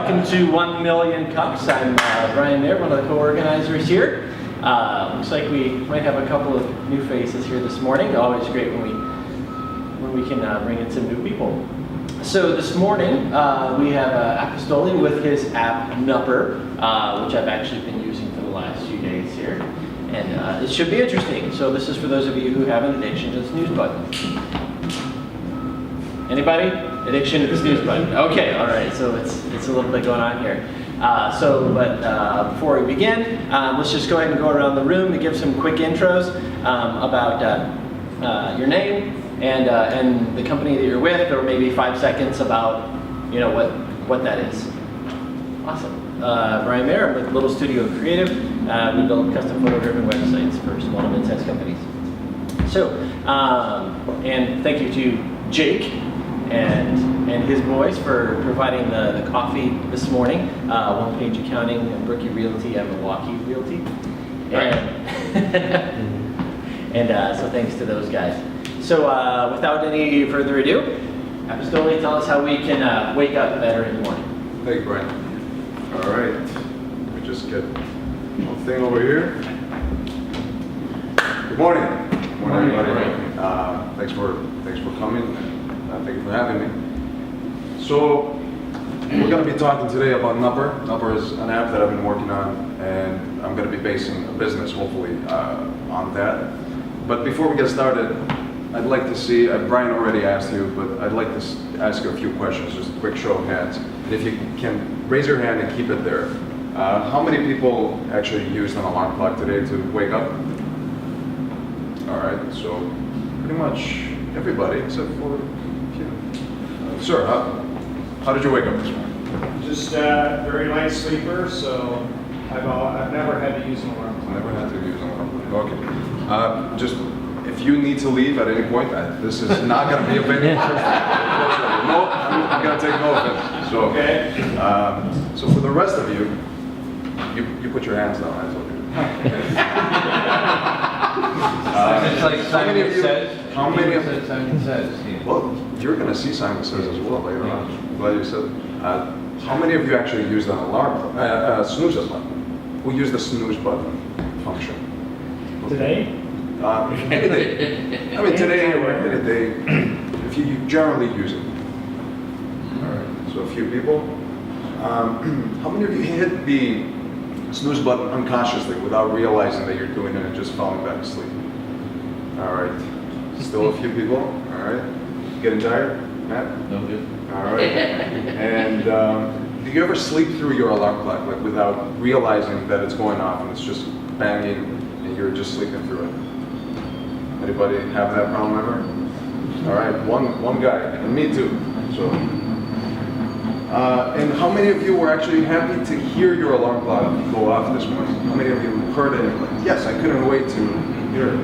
welcome to 1 Million Cups. I'm Brian Mayer, one of the co-organizers here. Looks like we might have a couple of new faces here this morning. Always great when we can bring in some new people. So this morning we have Apostoli with his app Nupper, which I've actually been using for the last few days here. And it should be interesting. So this is for those of you who have an addiction to the snooze button. Anybody? Addiction to the snooze button. Okay, all right. So it's a little bit going on here. But before we begin, let's just go ahead and go around the room and give some quick intros about your name and the company that you're with, or maybe 5 seconds about what that is. Awesome. Brian Mayer, I'm with Little Studio Creative. We build custom photo-driven websites for small and mid-sized companies. So, and thank you to Jake and his boys for providing the coffee this morning. One Page Accounting and Brookie Realty and Milwaukee Realty. And so thanks to those guys. So without any further ado, Apostoli, tell us how we can wake up better in the morning. Thank you, Brian. All right, let me just get one thing over here. Good morning. Good morning, everybody. Thanks for coming. Thank you for having me. So we're going to be talking today about Nupper. Nupper is an app that I've been working on, and I'm going to be basing a business, hopefully, on that. But before we get started, I'd like to see, Brian already asked you, but I'd like to ask you a few questions, just a quick show of hands. And if you can raise your hand and keep it there. How many people actually used an alarm clock today to wake up? All right, so pretty much everybody except for sir, how did you wake up this morning? Just very light sleeper, so I've never had to use an alarm clock. Never had to use an alarm clock. Okay. Just if you need to leave at any point, this is not going to be a video. No, I'm going to take no offense. So, okay. So for the rest of you, you put your hands down. I told you. It's like Simon Says. How many of you? Simon Says. Yeah. Well, you're going to see Simon Says as well later on. I'm glad you said it. How many of you actually used an alarm, snooze button? Who used the snooze button function? Today? Any day. I mean, today or any day, if you generally use it. All right, so a few people. How many of you hit the snooze button unconsciously without realizing that you're doing it and just falling back asleep? All right, still a few people. All right, getting tired, Matt? No good. All right, and do you ever sleep through your alarm clock, like without realizing that it's going off and it's just banging and you're just sleeping through it? Anybody have that problem ever? All right, one guy, and me too. So, and how many of you were actually happy to hear your alarm clock go off this morning? How many of you heard it and were like, yes, I couldn't wait to hear it?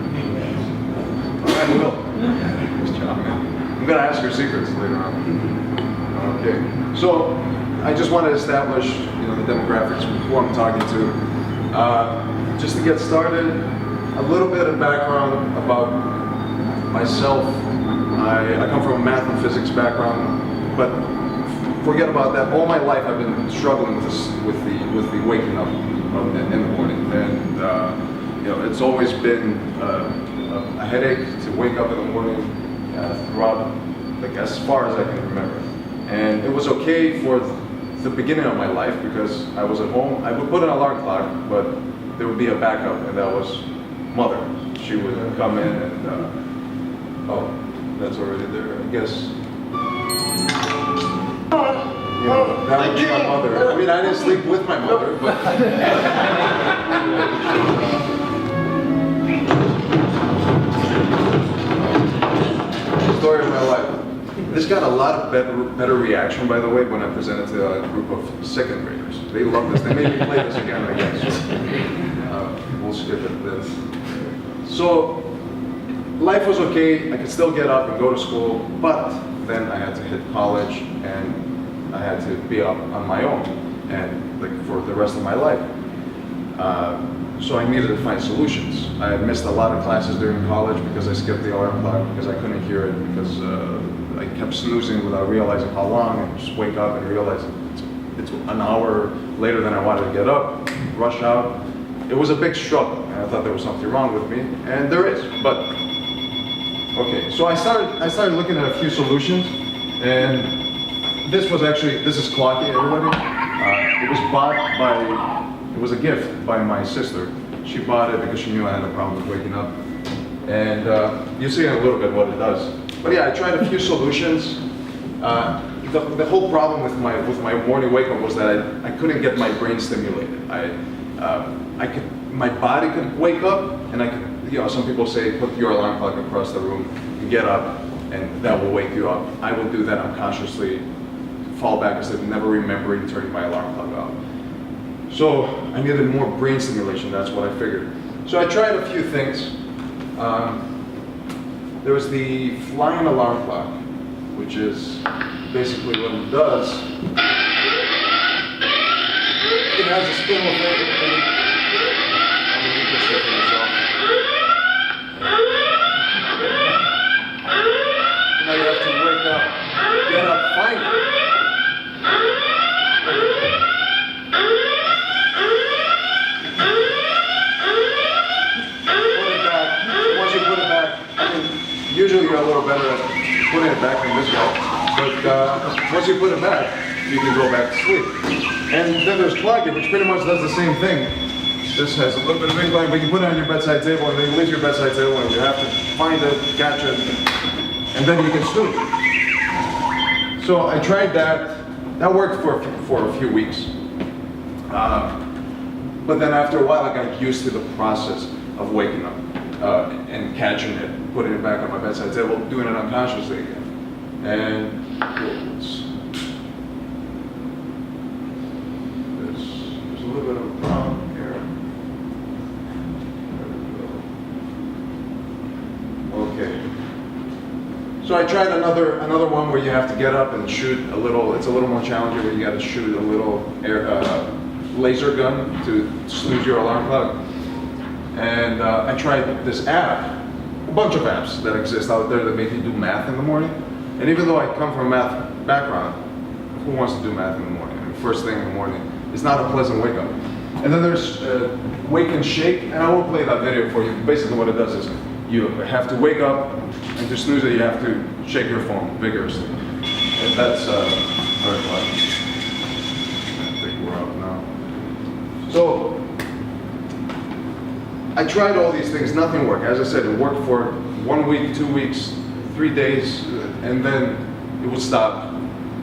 All right, Will. Nice job, man. I'm gonna ask your secrets later on. Okay, so I just want to establish, the demographics, who I'm talking to. Just to get started, a little bit of background about myself. I come from a math and physics background, but forget about that. All my life I've been struggling with the waking up in the morning, and it's always been a headache to wake up in the morning throughout, like as far as I can remember. And it was okay for the beginning of my life because I was at home. I would put an alarm clock, but there would be a backup, and that was Mother. She would come in and, oh, that's already there, I guess. That would be my mother. I mean, I didn't sleep with my mother, but. Story of my life. This got a lot of better reaction, by the way, when I presented to a group of second graders. They love this. They made me play this again, I guess. We'll skip it then. So, life was okay. I could still get up and go to school, but then I had to hit college, and I had to be up on my own, and like for the rest of my life. So I needed to find solutions. I had missed a lot of classes during college because I skipped the alarm clock, because I couldn't hear it, because I kept snoozing without realizing how long, and just wake up and realize it's it's an hour later than I wanted to get up, rush out. It was a big struggle, and I thought there was something wrong with me, and there is, but okay. So I started looking at a few solutions, and this is Clocky, everybody. It was a gift by my sister. She bought it because she knew I had a problem with waking up, and you'll see in a little bit what it does. But yeah, I tried a few solutions. The whole problem with my morning wake up was that I couldn't get my brain stimulated. My body could wake up, and I could, some people say put your alarm clock across the room and get up, and that will wake you up. I would do that unconsciously, fall back instead of never remembering turning my alarm clock off. So I needed more brain stimulation, that's what I figured. So I tried a few things. There was the flying alarm clock, which is basically what it does. It has a spin effect. You can see it for yourself. Now you have to wake up, get up, find it. Put it back. Once you put it back, usually you're a little better at putting it back than this guy. But once you put it back, you can go back to sleep. And then there's Clocky, which pretty much does the same thing. This has a little bit of incline, but you put it on your bedside table, and then you leave your bedside table, and you have to find it, catch it, and then you can snooze. So I tried that. That worked for a few weeks. But then after a while, I got used to the process of waking up and catching it, putting it back on my bedside table, doing it unconsciously again. And there's a little bit of a problem here. There we go. Okay. So I tried another one where you have to get up and shoot a little. It's a little more challenging where you got to shoot a little laser gun to snooze your alarm clock. And I tried this app, a bunch of apps that exist out there that make you do math in the morning. And even though I come from a math background, who wants to do math in the morning? I mean, first thing in the morning, it's not a pleasant wake up. And then there's Wake and Shake, and I won't play that video for you. Basically what it does is you have to wake up, and to snooze it, you have to shake your phone vigorously. And that's very fun. I think we're up now. So I tried all these things, nothing worked. As I said, it worked for 1 week, 2 weeks, 3 days, and then it would stop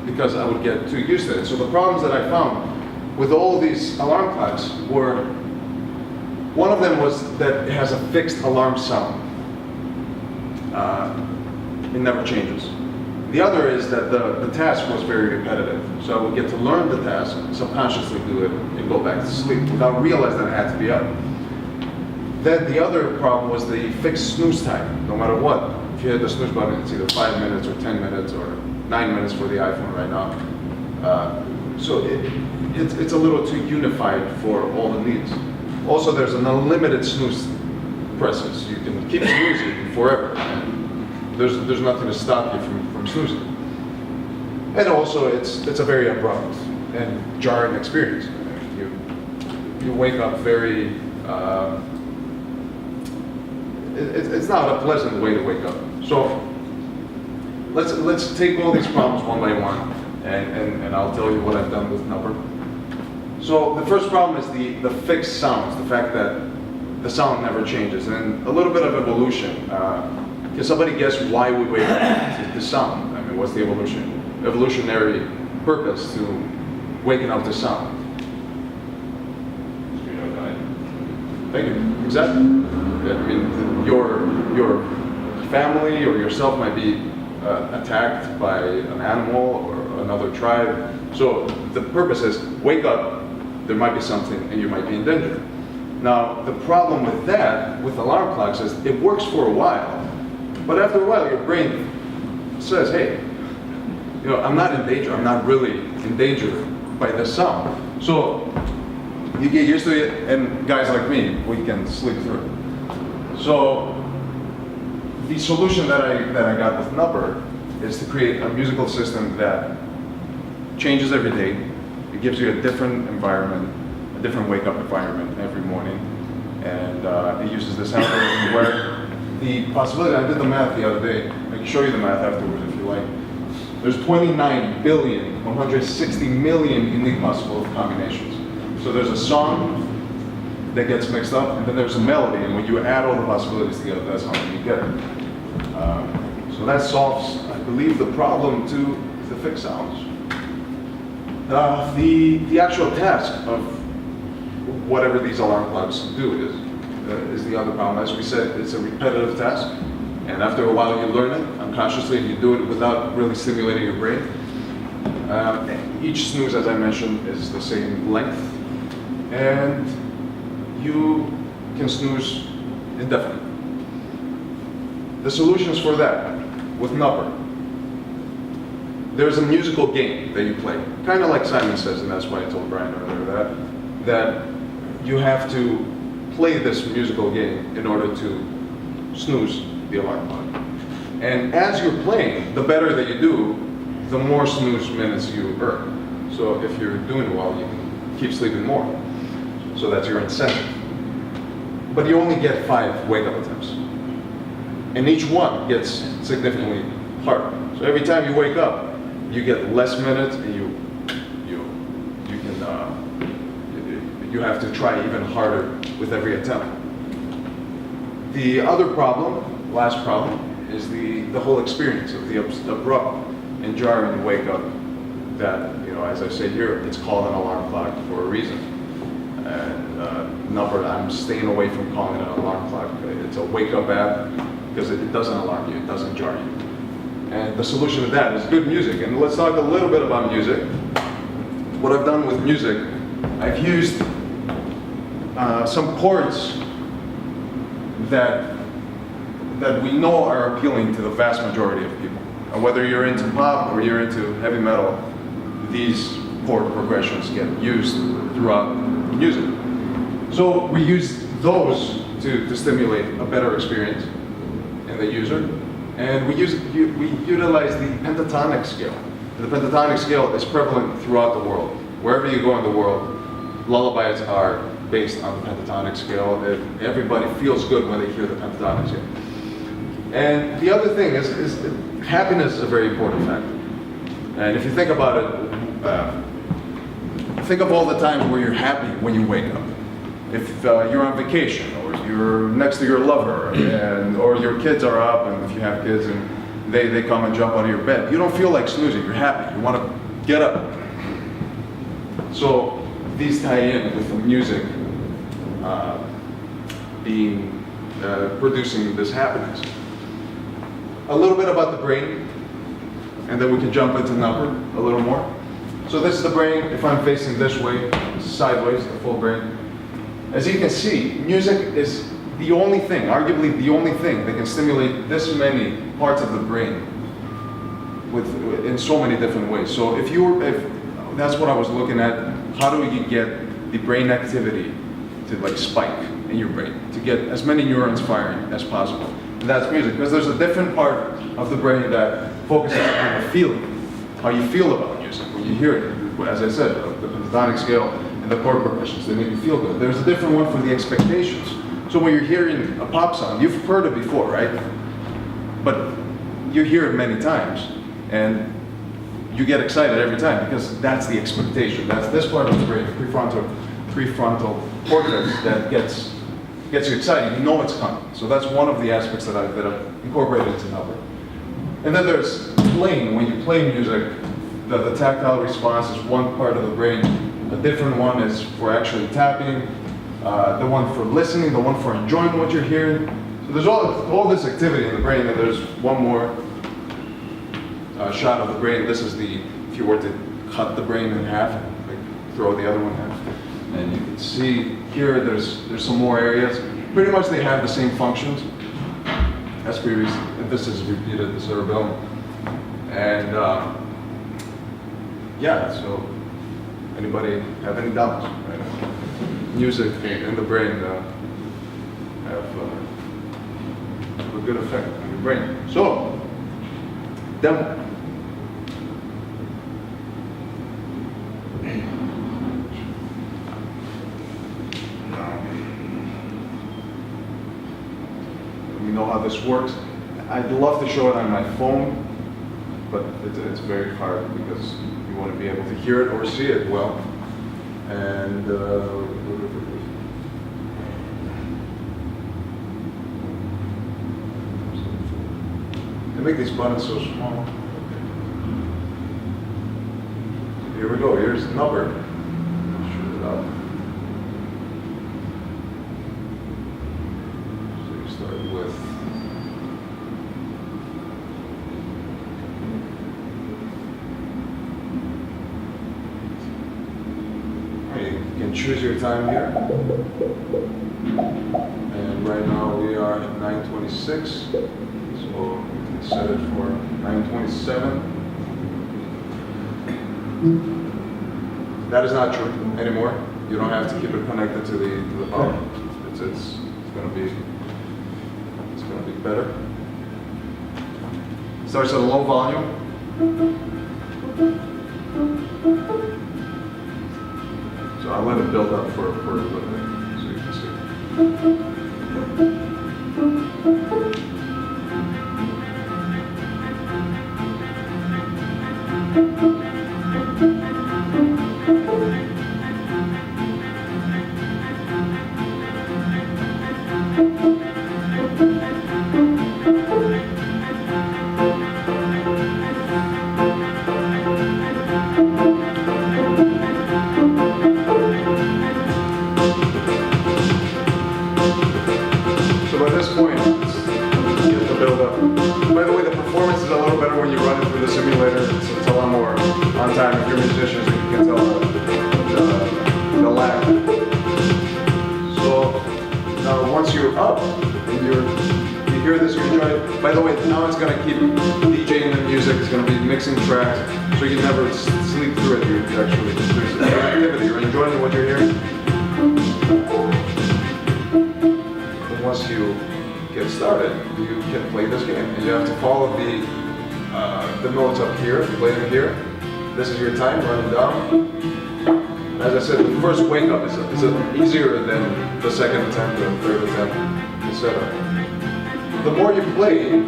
because I would get too used to it. So the problems that I found with all these alarm clocks were, one of them was that it has a fixed alarm sound. It never changes. The other is that the task was very repetitive. So I would get to learn the task, subconsciously do it, and go back to sleep without realizing that I had to be up. Then the other problem was the fixed snooze time, no matter what. If you hit the snooze button, it's either 5 minutes or 10 minutes or 9 minutes for the iPhone right now. So it's a little too unified for all the needs. Also, there's an unlimited snooze presses. You can keep snoozing forever. There's nothing to stop you from snoozing. And also, it's a very abrupt and jarring experience. You wake up very. It's not a pleasant way to wake up. So let's take all these problems one by one, and I'll tell you what I've done with Nupper. So the first problem is the fixed sounds, the fact that the sound never changes, and a little bit of evolution. Can somebody guess why we wake up to the sound? I mean, what's the evolutionary purpose to waking up to sound? Thank you. Exactly. I mean, your family or yourself might be attacked by an animal or another tribe. So the purpose is wake up. There might be something, and you might be in danger. Now, the problem with that, with alarm clocks, is it works for a while, but after a while, your brain says, "Hey, I'm not in danger. I'm not really in danger by this sound." So you get used to it, and guys like me, we can sleep through it. So the solution that I got with Nupper is to create a musical system that changes every day. It gives you a different environment, a different wake-up environment every morning. And it uses this algorithm where the possibility, I did the math the other day, I can show you the math afterwards if you like. There's 29 billion, 160 million unique possible combinations. So there's a song that gets mixed up, and then there's a melody, and when you add all the possibilities together, that's how many you get. So that solves, I believe, the problem to fix sounds. The actual task of whatever these alarm clocks do is the other problem. As we said, it's a repetitive task, and after a while you learn it unconsciously, and you do it without really stimulating your brain. Each snooze, as I mentioned, is the same length, and you can snooze indefinitely. The solutions for that, with Nupper, there's a musical game that you play, kind of like Simon says, and that's why I told Brian earlier that you have to play this musical game in order to snooze the alarm clock. And as you're playing, the better that you do, the more snooze minutes you earn. So if you're doing well, you can keep sleeping more. So that's your incentive. But you only get 5 wake-up attempts. And each one gets significantly harder. So every time you wake up, you get less minutes, and you have to try even harder with every attempt. The other problem, last problem, is the whole experience of the abrupt and jarring wake up that, as I say here, it's called an alarm clock for a reason. And Nupper, I'm staying away from calling it an alarm clock. It's a wake up app because it doesn't alarm you, it doesn't jar you. And the solution to that is good music. And let's talk a little bit about music. What I've done with music, I've used some chords that we know are appealing to the vast majority of people. And whether you're into pop or you're into heavy metal, these chord progressions get used throughout music. So we use those to stimulate a better experience in the user. And we utilize the pentatonic scale. The pentatonic scale is prevalent throughout the world. Wherever you go in the world, lullabies are based on the pentatonic scale. Everybody feels good when they hear the pentatonic scale. And the other thing is happiness is a very important factor. And if you think about it, think of all the times where you're happy when you wake up. If you're on vacation, or you're next to your lover, or your kids are up, and if you have kids and they come and jump out of your bed, you don't feel like snoozing, you're happy, you want to get up. So these tie in with the music producing this happiness. A little bit about the brain, and then we can jump into Nupper a little more. So this is the brain. If I'm facing this way, sideways, the full brain. As you can see, music is the only thing, arguably the only thing, that can stimulate this many parts of the brain in so many different ways. So if that's what I was looking at, how do you get the brain activity to spike in your brain, to get as many neurons firing as possible? And that's music, because there's a different part of the brain that focuses on the feeling, how you feel about music when you hear it. As I said, the pentatonic scale and the chord progressions, they make you feel good. There's a different one for the expectations. So when you're hearing a pop song, you've heard it before, right? But you hear it many times, and you get excited every time because that's the expectation. That's this part of the brain, the prefrontal cortex, that gets you excited. You know it's coming. So that's one of the aspects that I've incorporated into Nupper. And then there's playing. When you play music, the tactile response is one part of the brain. A different one is for actually tapping, the one for listening, the one for enjoying what you're hearing. So there's all this activity in the brain, and there's one more shot of the brain. This is if you were to cut the brain in half, throw the other one in half. And you can see here, there's some more areas. Pretty much they have the same functions as previous. This is repeated, the cerebellum. And yeah, so anybody have any doubts? Right? Music and the brain have a good effect on your brain. So, demo. how this works. I'd love to show it on my phone, but it's very hard because you want to be able to hear it or see it well. And they make these buttons so small. Here we go. Here's Nupper. Shoot it up. So you start with. You can choose your time here. And right now we are at 9:26. So we can set it for 9:27. That is not true anymore. You don't have to keep it connected to the power. It's gonna be better. Starts at a low volume. So I'll let it build up for a little bit so you can see. So by this point, get the build up. By the way, the performance is a little better when you run it through the simulator. It's a lot more on time. If you're musicians, you can tell the lag. So now once you're up and you hear this, you enjoy it. By the way, now it's gonna keep DJing the music. It's gonna be mixing tracks, so you never sleep through it. You actually there's activity. You're enjoying what you're hearing. Once you get started, you can play this game, and you have to follow the notes up here. You play them here. This is your time running down. As I said, the first wake up is easier than the second attempt or the third attempt, etc. The more you play,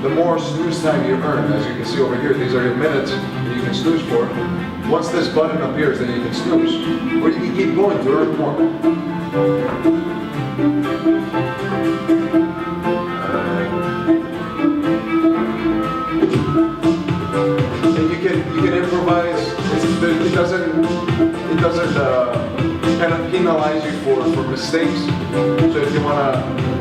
the more snooze time you earn. As you can see over here, these are your minutes that you can snooze for. Once this button appears, then you can snooze, or you can keep going to earn more. And you can improvise. It doesn't kind of penalize you for mistakes. So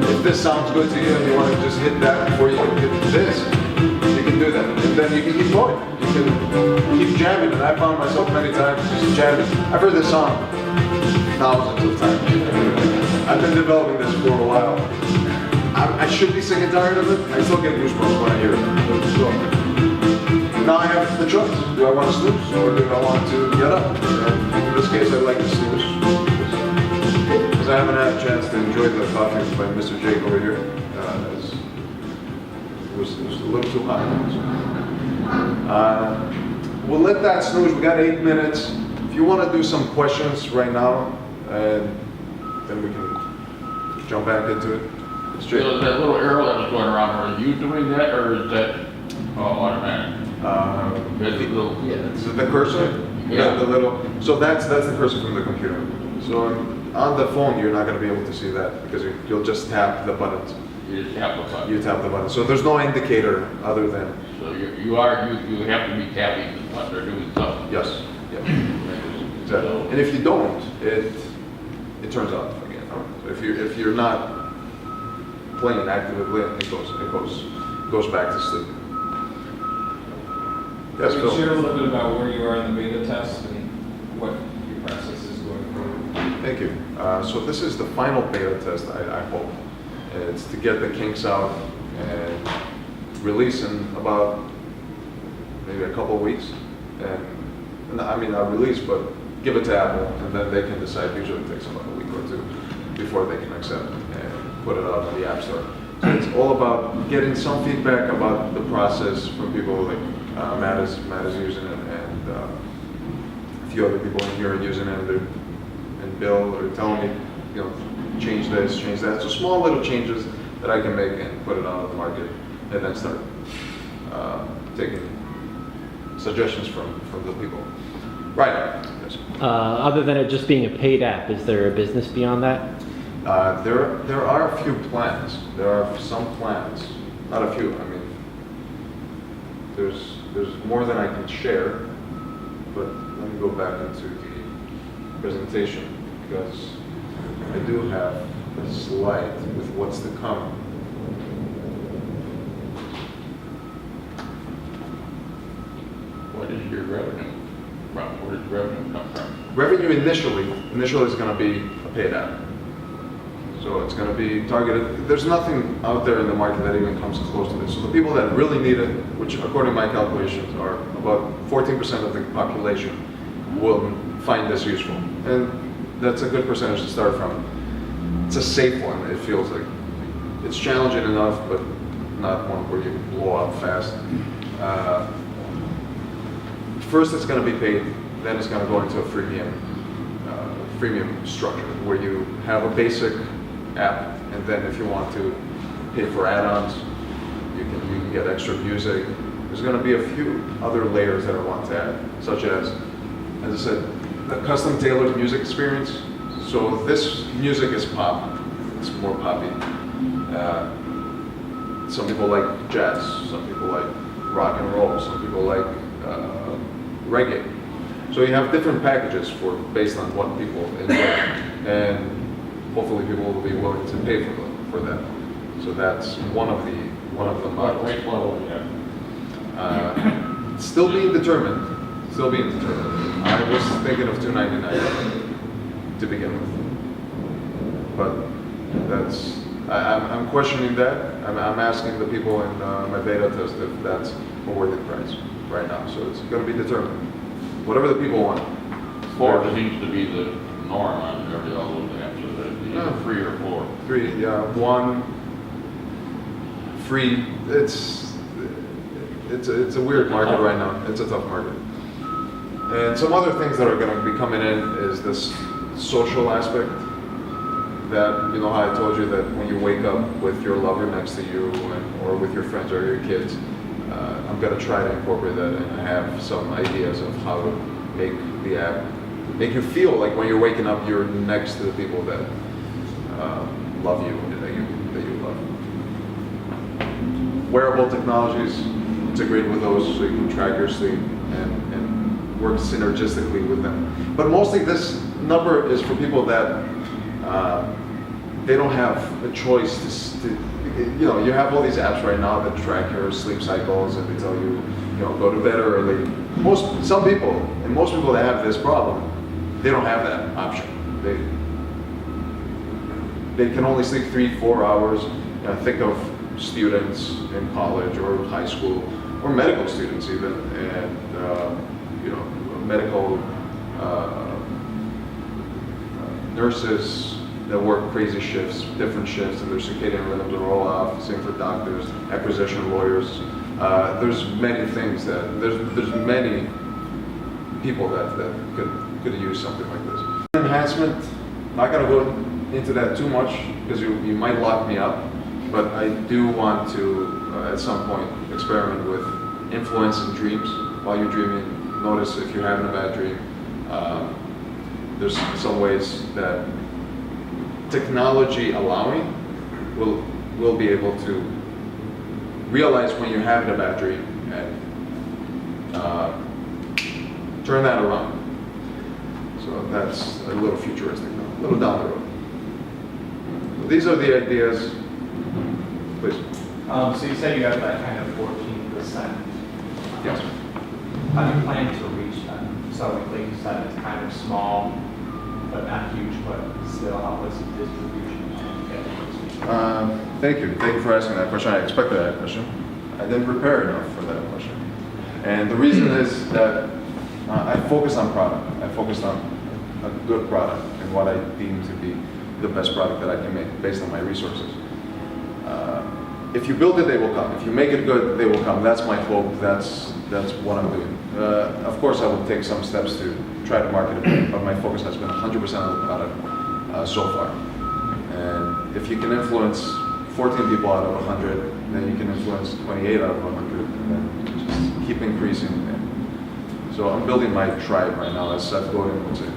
if this sounds good to you and you want to just hit that before you can hit this, you can do that. And then you can keep going. You can keep jamming. And I found myself many times just jamming. I've heard this song thousands of times. I've been developing this for a while. I should be sick and tired of it. I still get goosebumps when I hear it. So, now I have the choice. Do I want to snooze or do I want to get up? And in this case, I like to snooze. Because I haven't had a chance to enjoy the coffee by Mr. Jake over here. It was a little too hot. We'll let that snooze. We got 8 minutes. If you want to do some questions right now, and then we can jump back into it. So that little arrow that was going around, are you doing that, or is that automatic? The cursor? Yeah. The little. So that's the cursor from the computer. So on the phone, you're not going to be able to see that because you'll just tap the buttons. You just tap the button. You tap the button. So there's no indicator other than. So you have to be tapping the button or doing something. Yes. Yeah. Exactly. And if you don't, it turns off again. So if you're not playing actively, it goes back to sleep. Yes, Can you Phil. share a little bit about where you are in the beta test and what your process is going forward? Thank you. So this is the final beta test, I hope. It's to get the kinks out and release in about maybe a couple of weeks. And I mean, not release, but give it to Apple, and then they can decide. Usually it takes about a week or two before they can accept it and put it out on the App Store. So it's all about getting some feedback about the process from people like Matt is using it, and a few other people in here are using it, and Bill are telling me, change this, change that. So small little changes that I can make and put it on the market, and then start taking suggestions from the people. Right. Yes. Other than it just being a paid app, is there a business beyond that? There are a few plans. There are some plans, not a few. I mean, there's more than I can share. But let me go back into the presentation because I do have a slide with what's to come. What is your revenue from? Where does revenue come from? Revenue initially is going to be a paid app. So it's going to be targeted. There's nothing out there in the market that even comes close to this. So the people that really need it, which according to my calculations are about 14% of the population, will find this useful. And that's a good percentage to start from. It's a safe one, it feels like. It's challenging enough, but not one where you blow up fast. First it's going to be paid, then it's going to go into a freemium structure where you have a basic app, and then if you want to pay for add-ons, you can get extra music. There's going to be a few other layers that I want to add, such as I said, a custom tailored music experience. So this music is pop, it's more poppy. Some people like jazz, some people like rock and roll, some people like reggae. So you have different packages based on what people enjoy, and hopefully people will be willing to pay for that. So that's one of the What models. rate level, yeah? Still being determined. Still being determined. I was thinking of $2.99 to begin with, but I'm questioning that. I'm asking the people in my beta test if that's a worthy price right now. So it's going to be determined. Whatever the people want. Four seems to be the norm on all those apps, so that it's either free or four. 3, yeah, 1 free. It's a weird market right now. It's a tough market. And some other things that are going to be coming in is this social aspect. That, you know how I told you that when you wake up with your lover next to you or with your friends or your kids, I'm going to try to incorporate that, and I have some ideas of how to make the app make you feel like when you're waking up you're next to the people that love you and that you love. Wearable technologies, integrate with those so you can track your sleep and work synergistically with them. But mostly this number is for people that they don't have a choice to, you know, you have all these apps right now that track your sleep cycles and they tell you, you know, go to bed early. Most people that have this problem, they don't have that option. They can only sleep 3-4 hours. You know, think of students in college or high school or medical students even, and you know, medical nurses that work crazy shifts, different shifts, and their circadian rhythms are all off. Same for doctors, acquisition lawyers. There's many things that there's many people that could use something like this. Enhancement. Not gonna go into that too much because you might lock me up, but I do want to at some point experiment with influence in dreams while you're dreaming. Notice if you're having a bad dream. There's some ways that technology allowing will be able to realize when you're having a bad dream and turn that around. So that's a little futuristic now, a little down the road. So these are the ideas. Please. So you said you have that kind of 14%. Yes. How do you plan to reach that? So like you said, it's kind of small, but not huge, but still how was the distribution? Thank you. Thank you for asking that question. I expected that question. I didn't prepare enough for that question. And the reason is that I focused on product. I focused on a good product and what I deem to be the best product that I can make based on my resources. If you build it, they will come. If you make it good, they will come. That's my hope. That's what I'm doing. Of course, I will take some steps to try to market it, but my focus has been 100% on the product so far. And if you can influence 14 people out of 100, then you can influence 28 out of 100, and then just keep increasing. And so I'm building my tribe right now, as Seth Godin would say.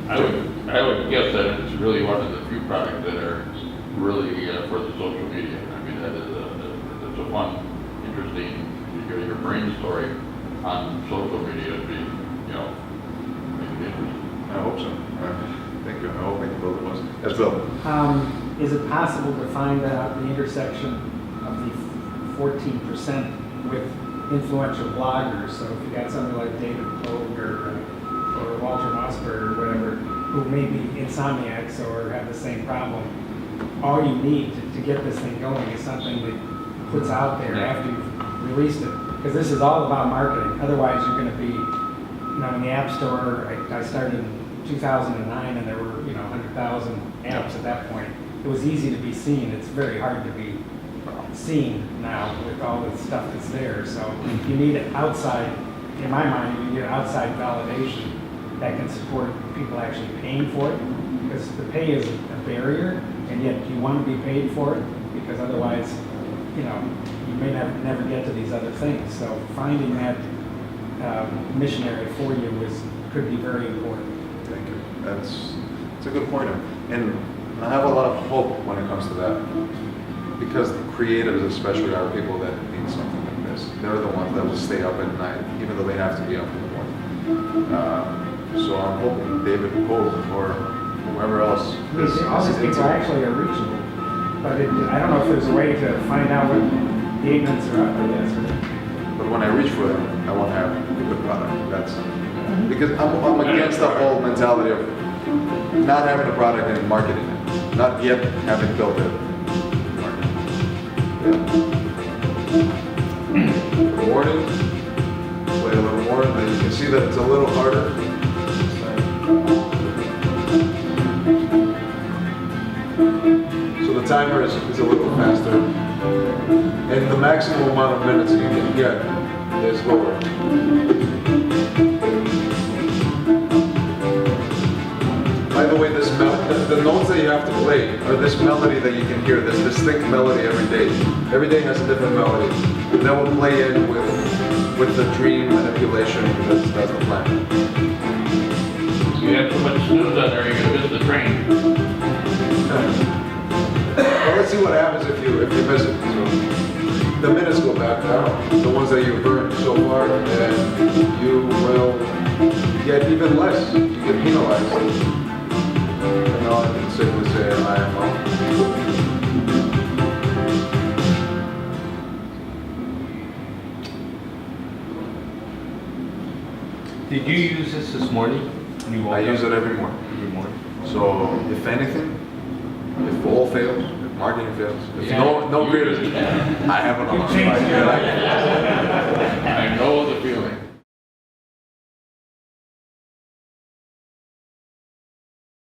I would guess that it's really one of the few products that are really for the social media. I mean, that is it's a fun, interesting, your brain story on social media to be, make it interesting. I hope so. Thank you. I hope I can build it was. Yes, Bill. Is it possible to find out the intersection of the 14% with influential bloggers? So if you got somebody like David Pogue or Walter Mossberg or whatever, who may be insomniacs or have the same problem, all you need to get this thing going is something that puts out there after you've released it. Because this is all about marketing. Otherwise, you're going to be, in the App Store. I started in 2009, and there were 100,000 apps at that point. It was easy to be seen. It's very hard to be seen now with all the stuff that's there. So you need outside, in my mind, you need outside validation that can support people actually paying for it. Because the pay is a barrier, and yet you want to be paid for it, because otherwise, you may never get to these other things. So finding that missionary for you could be very important. Thank you. That's a good point. And I have a lot of hope when it comes to that. Because the creatives especially are people that need something like this. They're the ones that will stay up at night, even though they have to be up in the morning. So I'm hoping David Pogue or whoever else. All these people actually are reachable. But I don't know if there's a way to find out what the ignorance are up against. But when I reach for them, I want to have a good product. That's because I'm against the whole mentality of not having a product and marketing it, not yet having built it. Yeah. Warning, play a little more, and you can see that it's a little harder. So the timer is a little faster, and the maximum amount of minutes you can get is lower. By the way, the notes that you have to play are this melody that you can hear, this distinct melody every day. Every day has a different melody. And that will play in with the dream manipulation that's the plan. You have too much snooze on there, you're gonna miss the train. Well, let's see what happens if you miss it. So, the minutes go back down, the ones that you've burned so far, and you will get even less. You get penalized. And all I can simply say, I am wrong. Did you use this morning? I use it every morning. Every morning. So, if anything, if all fails, if marketing fails, if no creators, I have an on. I know the feeling.